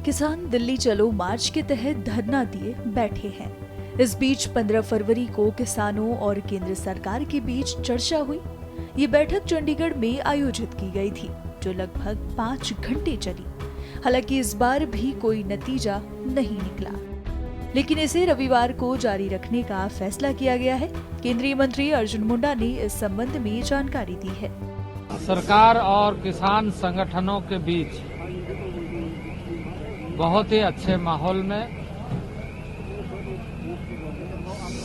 किसान दिल्ली चलो मार्च के तहत धरना दिए बैठे हैं। इस बीच 15 फरवरी को किसानों और केंद्र सरकार के बीच चर्चा हुई। ये बैठक चंडीगढ़ में आयोजित की गई थी, जो लगभग 5 घंटे चली। हालांकि इस बार भी कोई नतीजा नहीं निकला, लेकिन इसे रविवार को जारी रखने का फैसला किया गया है। केंद्रीय मंत्री अर्जुन मुंडा ने इस संबंध में जानकारी दी है। सरकार और किसान संगठनों के बीच बहुत ही अच्छे माहौल में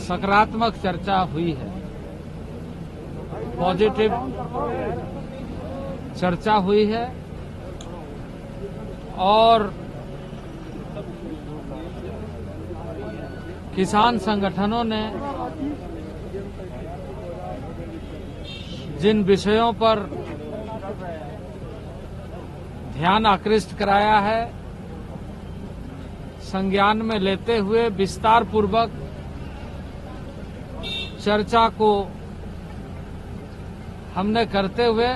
सकारात्मक चर्चा हुई है, पॉजिटिव चर्चा हुई है और किसान संगठनों ने जिन विषयों पर ध्यान आकृष्ट कराया है, संज्ञान में लेते हुए विस्तार पूर्वक चर्चा को हमने करते हुए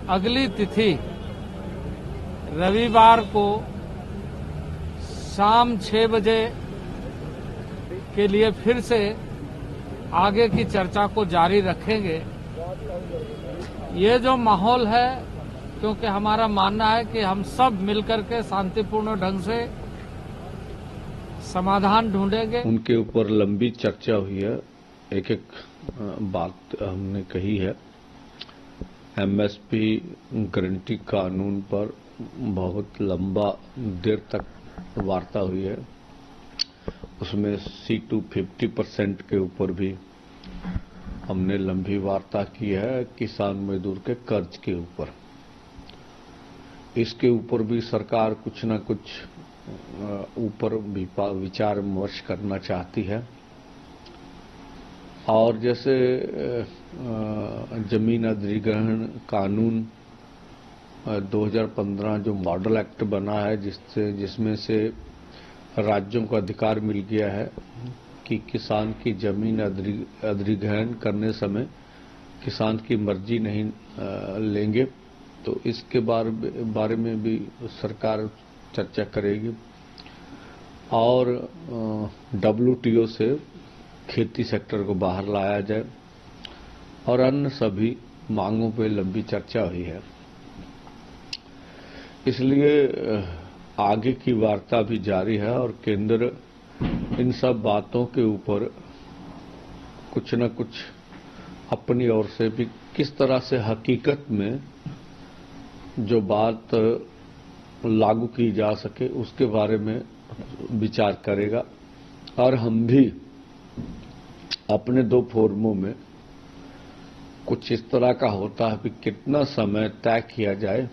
अगली तिथि रविवार को शाम 6 बजे के लिए फिर से आगे की चर्चा को जारी रखेंगे। ये जो माहौल है, क्योंकि हमारा मानना है कि हम सब मिलकर के शांतिपूर्ण ढंग से समाधान ढूंढेंगे। उनके ऊपर लंबी चर्चा हुई है, एक एक बात हमने कही है। एमएसपी गारंटी कानून पर बहुत लंबा देर तक वार्ता हुई है। उसमें C250% के ऊपर भी हमने लंबी वार्ता की है, किसान मजदूर के कर्ज के ऊपर। इसके ऊपर भी सरकार कुछ न कुछ ऊपर विचार विमर्श करना चाहती है। और जैसे जमीन अधिग्रहण कानून 2015 जो मॉडल एक्ट बना है, जिसमें से राज्यों को अधिकार मिल गया है कि किसान की जमीन अधिग्रहण करने समय किसान की मर्जी नहीं लेंगे, तो इसके बारे में भी सरकार चर्चा करेगी। और WTO से खेती सेक्टर को बाहर लाया जाए और अन्य सभी मांगों पे लंबी चर्चा हुई है। इसलिए आगे की वार्ता भी जारी है और केंद्र इन सब बातों के ऊपर कुछ न कुछ अपनी ओर से भी किस तरह से हकीकत में जो बात लागू की जा सके उसके बारे में विचार करेगा। और हम भी अपने 2 फोरमों में कुछ इस तरह का होता है कि कितना समय तय किया जाए,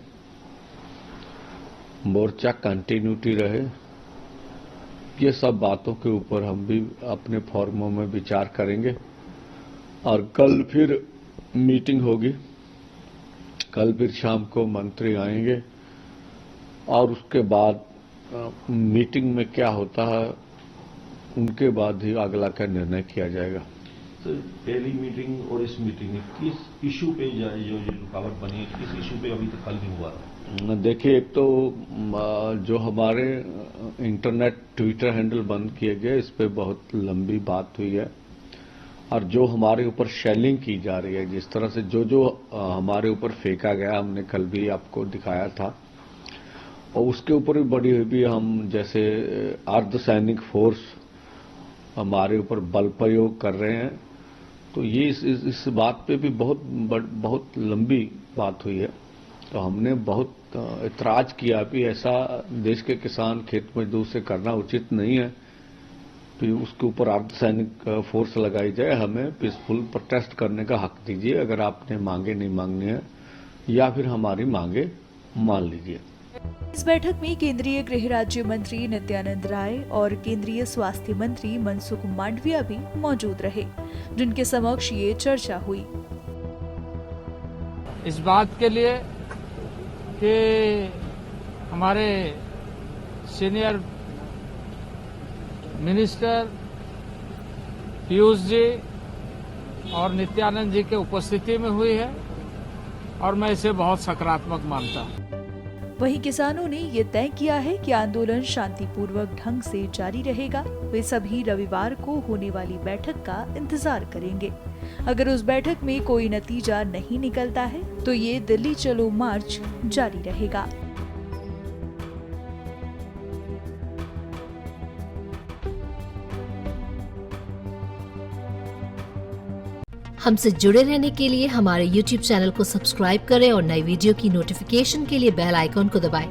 मोर्चा कंटिन्यूटी रहे। ये सब बातों के ऊपर हम भी अपने फोरमों में विचार करेंगे। और कल फिर मीटिंग होगी, कल फिर शाम को मंत्री आएंगे और उसके बाद मीटिंग में क्या होता है उनके बाद ही अगला का निर्णय किया जाएगा। तो पहली मीटिंग और इस मीटिंग में किस इशू पे जो रुकावट बनी है, किस इशू पे अभी तक हल नहीं हुआ? देखिए, एक तो जो हमारे इंटरनेट ट्विटर हैंडल बंद किए गए, इस पे बहुत लंबी बात हुई है। और जो हमारे ऊपर शेलिंग की जा रही है, जिस तरह से जो हमारे ऊपर फेंका गया, हमने कल भी आपको दिखाया था, और उसके ऊपर भी बड़ी हुई भी हम जैसे अर्धसैनिक फोर्स हमारे ऊपर बल प्रयोग कर रहे हैं, तो ये इस बात पे भी बहुत लंबी बात हुई है। तो हमने बहुत इतराज किया कि ऐसा देश के किसान खेत मजदूर से करना उचित नहीं है, तो उसके ऊपर अर्धसैनिक फोर्स लगाई जाए। हमें पीसफुल प्रोटेस्ट करने का हक दीजिए, अगर आपने मांगे नहीं मांगनी है, या फिर हमारी मांगे मान लीजिए। इस बैठक में केंद्रीय गृह राज्य मंत्री नित्यानंद राय और केंद्रीय स्वास्थ्य मंत्री मनसुख मांडविया भी मौजूद रहे, जिनके समक्ष ये चर्चा हुई। इस बात के लिए कि हमारे सीनियर मिनिस्टर पीयूष जी और नित्यानंद जी के उपस्थिति में हुई है और मैं इसे बहुत सकारात्मक मानता हूं। वहीं किसानों ने ये तय किया है कि आंदोलन शांतिपूर्वक ढंग से जारी रहेगा। वे सभी रविवार को होने वाली बैठक का इंतजार करेंगे। अगर उस बैठक में कोई नतीजा नहीं निकलता है तो ये दिल्ली चलो मार्च जारी रहेगा। हमसे जुड़े रहने के लिए हमारे YouTube चैनल को सब्सक्राइब करें और नई वीडियो की नोटिफिकेशन के लिए बेल आइकॉन को दबाएं।